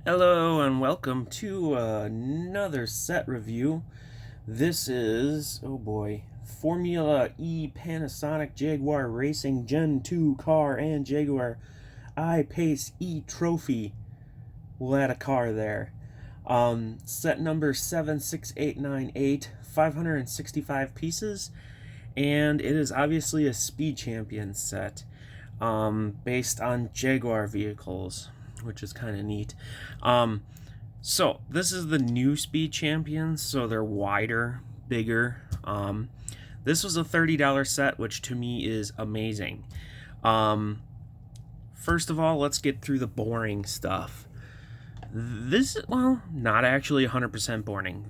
Hello and welcome to another set review. This is, oh boy, Formula E Panasonic Jaguar Racing Gen 2 car and Jaguar I-Pace eTROPHY. We'll add a car there. Set number 76898, 565 pieces, and it is obviously a Speed Champion set based on Jaguar vehicles, which is kind of neat. So this is the new Speed Champions, so they're wider, bigger. This was a $30 set, which to me is amazing. First of all, let's get through the boring stuff. This, well, not actually 100%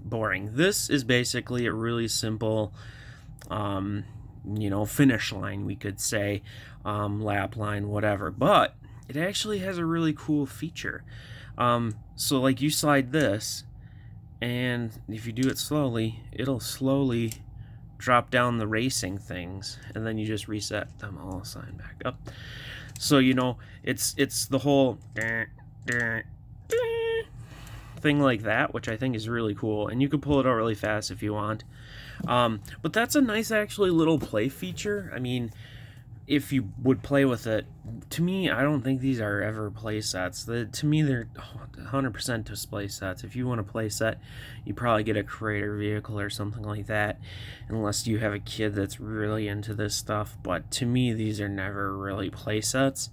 boring. This is basically a really simple, finish line, we could say, lap line, whatever. But it actually has a really cool feature. So like you slide this, and if you do it slowly, it'll slowly drop down the racing things, and then you just reset them all, sign back up. So it's the whole thing like that, which I think is really cool, and you can pull it out really fast if you want. But that's a nice actually little play feature. I mean, if you would play with it, to me, I don't think these are ever play sets. To me, they're 100% display sets. If you want to play set, you probably get a creator vehicle or something like that, unless you have a kid that's really into this stuff. But to me, these are never really play sets.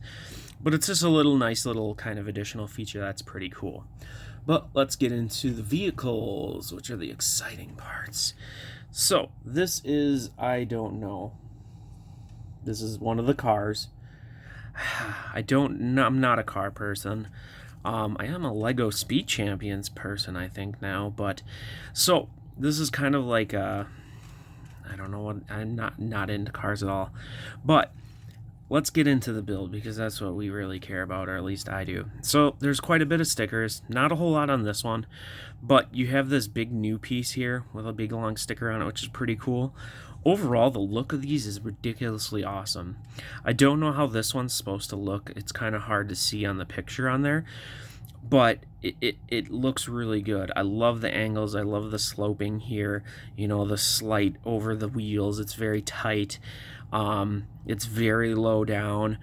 But it's just a nice little kind of additional feature that's pretty cool. But let's get into the vehicles, which are the exciting parts. So this is, I don't know. This is one of the cars. I'm not a car person. I am a Lego Speed Champions person, I think now. But so this is kind of like I don't know what, I'm not into cars at all. But let's get into the build, because that's what we really care about, or at least I do. So there's quite a bit of stickers, not a whole lot on this one, but you have this big new piece here with a big long sticker on it, which is pretty cool. Overall, the look of these is ridiculously awesome. I don't know how this one's supposed to look. It's kind of hard to see on the picture on there, but it looks really good. I love the angles. I love the sloping here. The slight over the wheels. It's very tight. It's very low down.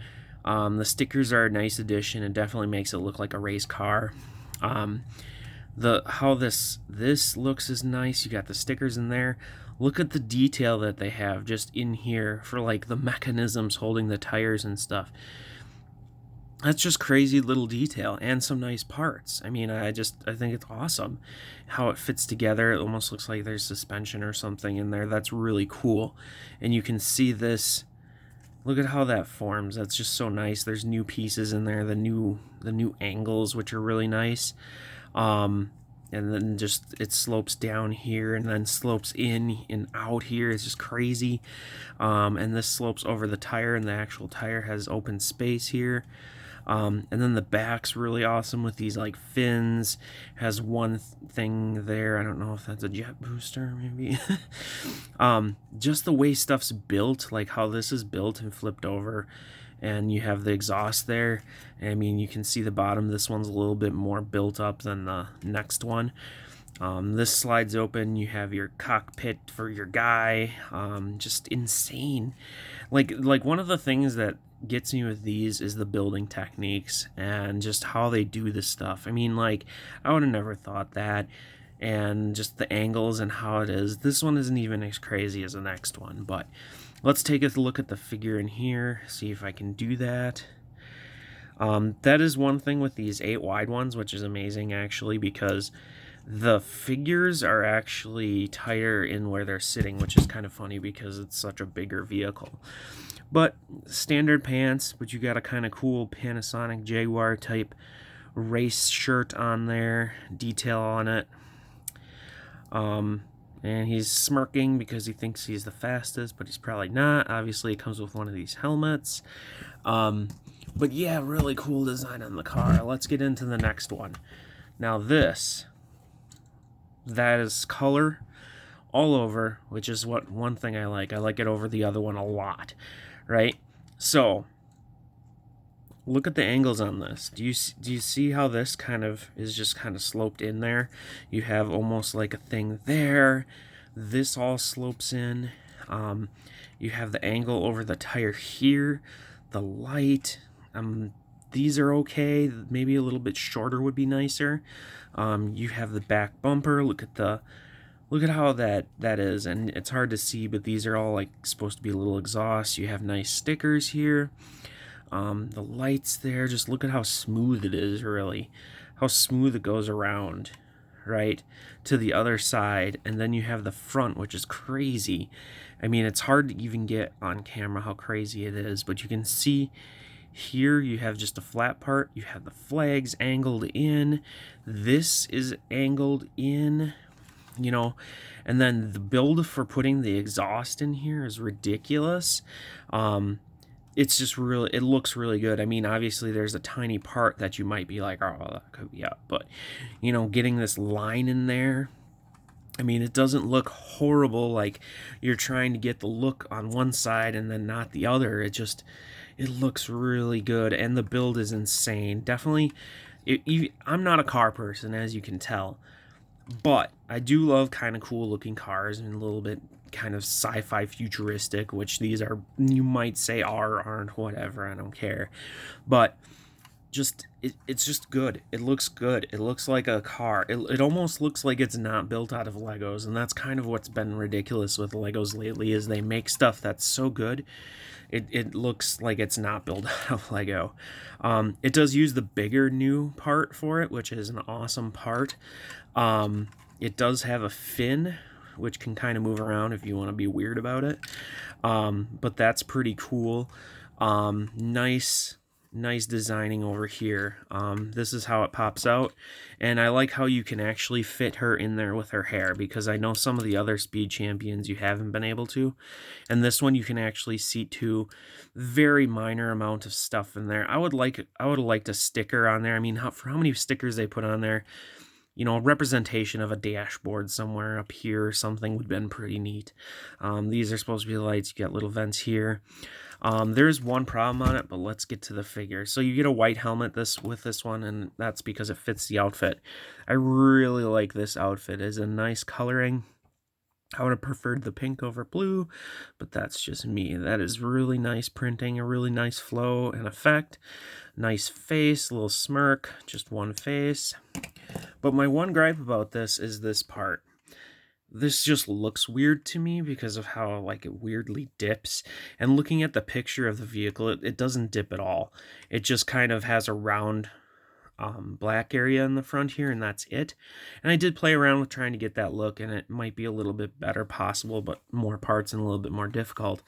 The stickers are a nice addition. It definitely makes it look like a race car. How this looks is nice. You got the stickers in there. Look at the detail that they have just in here for like the mechanisms holding the tires and stuff. That's just crazy little detail, and some nice parts. I mean, I think it's awesome how it fits together. It almost looks like there's suspension or something in there. That's really cool. And you can see this. Look at how that forms. That's just so nice. There's new pieces in there, the new angles, which are really nice. And then just it slopes down here and then slopes in and out here. It's just crazy. And this slopes over the tire, and the actual tire has open space here. And then the back's really awesome with these like fins. Has one thing there. I don't know if that's a jet booster, maybe. Just the way stuff's built, like how this is built and flipped over. And you have the exhaust there. I mean, you can see the bottom. This one's a little bit more built up than the next one. This slides open. You have your cockpit for your guy. Just insane. Like one of the things that gets me with these is the building techniques and just how they do this stuff. I mean, like, I would have never thought that. And just the angles and how it is. This one isn't even as crazy as the next one, but let's take a look at the figure in here, see if I can do that. That is one thing with these 8 wide ones, which is amazing actually, because the figures are actually tighter in where they're sitting, which is kind of funny because it's such a bigger vehicle. But standard pants, but you got a kind of cool Panasonic Jaguar type race shirt on there, detail on it. And he's smirking because he thinks he's the fastest, but he's probably not. Obviously, it comes with one of these helmets. But yeah, really cool design on the car. Let's get into the next one. Now that is color all over, which is one thing I like. I like it over the other one a lot, right? So Look at the angles on this. Do you see how this kind of is just kind of sloped in there? You have almost like a thing there. This all slopes in. You have the angle over the tire here. The light. These are okay. Maybe a little bit shorter would be nicer. You have the back bumper. Look at how that is, and it's hard to see, but these are all like supposed to be little exhausts. You have nice stickers here. The lights there, just look at how smooth it is, really. How smooth it goes around, right, to the other side. And then you have the front, which is crazy. I mean, it's hard to even get on camera how crazy it is, but you can see here you have just a flat part. You have the flags angled in. This is angled in, you know, and then the build for putting the exhaust in here is ridiculous. It's just really, it looks really good. I mean, obviously there's a tiny part that you might be like, oh, that could be up, but you know, getting this line in there, I mean, it doesn't look horrible like you're trying to get the look on one side and then not the other. It looks really good, and the build is insane. Definitely, I'm not a car person, as you can tell, but I do love kind of cool looking cars and a little bit kind of sci-fi futuristic, which these are, you might say aren't, whatever, I don't care. But just it's just good. It looks good. It looks like a car. It almost looks like it's not built out of Legos, and that's kind of what's been ridiculous with Legos lately, is they make stuff that's so good it looks like it's not built out of Lego. It does use the bigger new part for it, which is an awesome part. It does have a fin, which can kind of move around if you want to be weird about it. But that's pretty cool. Nice designing over here. This is how it pops out, and I like how you can actually fit her in there with her hair, because I know some of the other Speed Champions you haven't been able to, and this one you can actually seat to very minor amount of stuff in there. I would have liked a sticker on there. I mean, for how many stickers they put on there, you know, a representation of a dashboard somewhere up here or something would have been pretty neat. These are supposed to be the lights. You got little vents here. There's one problem on it, but let's get to the figure. So you get a white helmet with this one, and that's because it fits the outfit. I really like this outfit. It's a nice coloring. I would have preferred the pink over blue, but that's just me. That is really nice printing, a really nice flow and effect. Nice face, a little smirk, just one face. But my one gripe about this is this part. This just looks weird to me because of how like it weirdly dips. And looking at the picture of the vehicle, it doesn't dip at all. It just kind of has a round black area in the front here, and that's it. And I did play around with trying to get that look, and it might be a little bit better possible, but more parts and a little bit more difficult.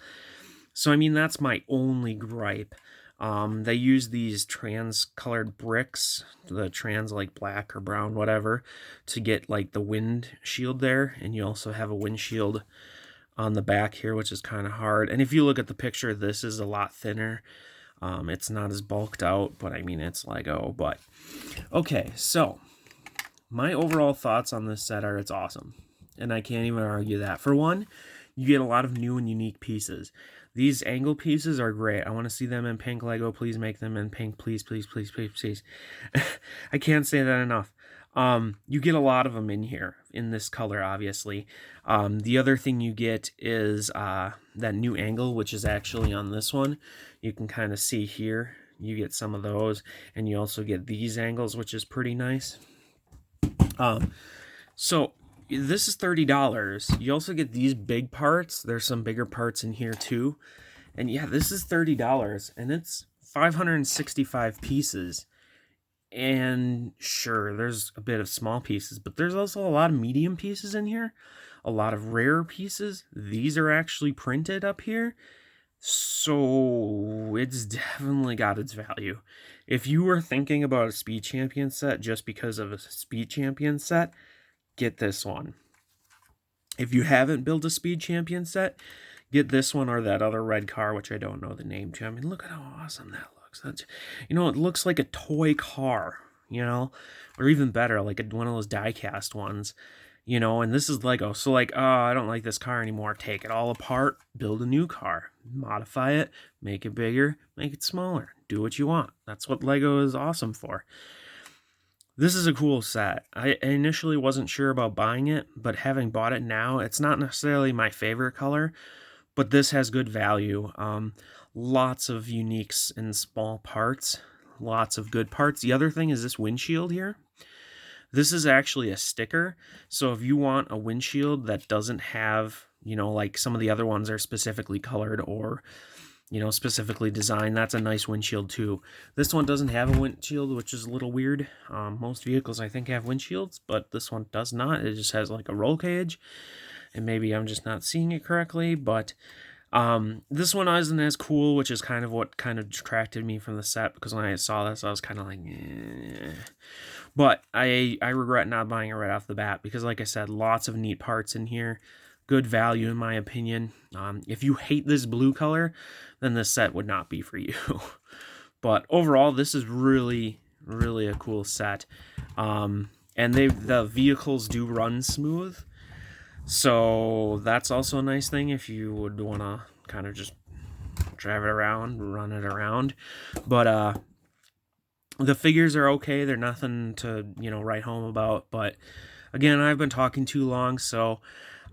So I mean, that's my only gripe. They use these trans colored bricks, the trans like black or brown, whatever, to get like the windshield there. And you also have a windshield on the back here, which is kind of hard. And if you look at the picture, this is a lot thinner. It's not as bulked out, but I mean, it's Lego. But okay, so my overall thoughts on this set are it's awesome. And I can't even argue that. For one, you get a lot of new and unique pieces. These angle pieces are great. I want to see them in pink Lego. Please make them in pink. Please, please, please, please, please. I can't say that enough. You get a lot of them in here, in this color, obviously. The other thing you get is that new angle, which is actually on this one. You can kind of see here. You get some of those. And you also get these angles, which is pretty nice. So this is $30. You also get these big parts. There's some bigger parts in here too. And yeah, this is $30, and it's 565 pieces. And sure, there's a bit of small pieces, but there's also a lot of medium pieces in here. A lot of rare pieces. These are actually printed up here. So it's definitely got its value. If you were thinking about a Speed Champion set just because of a Speed Champion set, get this one. If you haven't built a Speed Champion set, get this one or that other red car, which I don't know the name to. I mean, look at how awesome that looks. That's, you know, it looks like a toy car, you know, or even better, like one of those die-cast ones, you know. And this is Lego, so like, oh, I don't like this car anymore. Take it all apart, build a new car, modify it, make it bigger, make it smaller. do what you want. That's what Lego is awesome for. This is a cool set. I initially wasn't sure about buying it, but having bought it now, it's not necessarily my favorite color, but this has good value. Lots of uniques and small parts, lots of good parts. The other thing is this windshield here. This is actually a sticker, so if you want a windshield that doesn't have, you know, like some of the other ones are specifically colored or, you know, specifically designed, that's a nice windshield too. This one doesn't have a windshield, which is a little weird. Most vehicles I think have windshields, but this one does not. It just has like a roll cage, and maybe I'm just not seeing it correctly, but this one isn't as cool, which is kind of what kind of detracted me from the set, because when I saw this, I was kind of like, eh. But I regret not buying it right off the bat, because like I said, lots of neat parts in here, good value in my opinion. If you hate this blue color, then this set would not be for you. But overall, this is really, really a cool set. And the vehicles do run smooth. So that's also a nice thing if you would want to kind of just drive it around, run it around. But the figures are okay. They're nothing to, you know, write home about. But again, I've been talking too long, so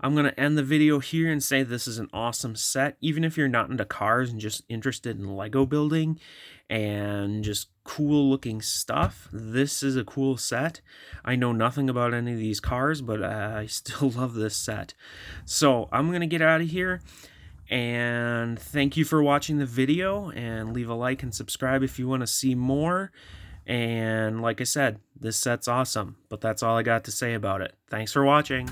I'm going to end the video here and say this is an awesome set. Even if you're not into cars and just interested in Lego building and just cool looking stuff, this is a cool set. I know nothing about any of these cars, but I still love this set. So I'm going to get out of here, and thank you for watching the video, and leave a like and subscribe if you want to see more. And like I said, this set's awesome, but that's all I got to say about it. Thanks for watching.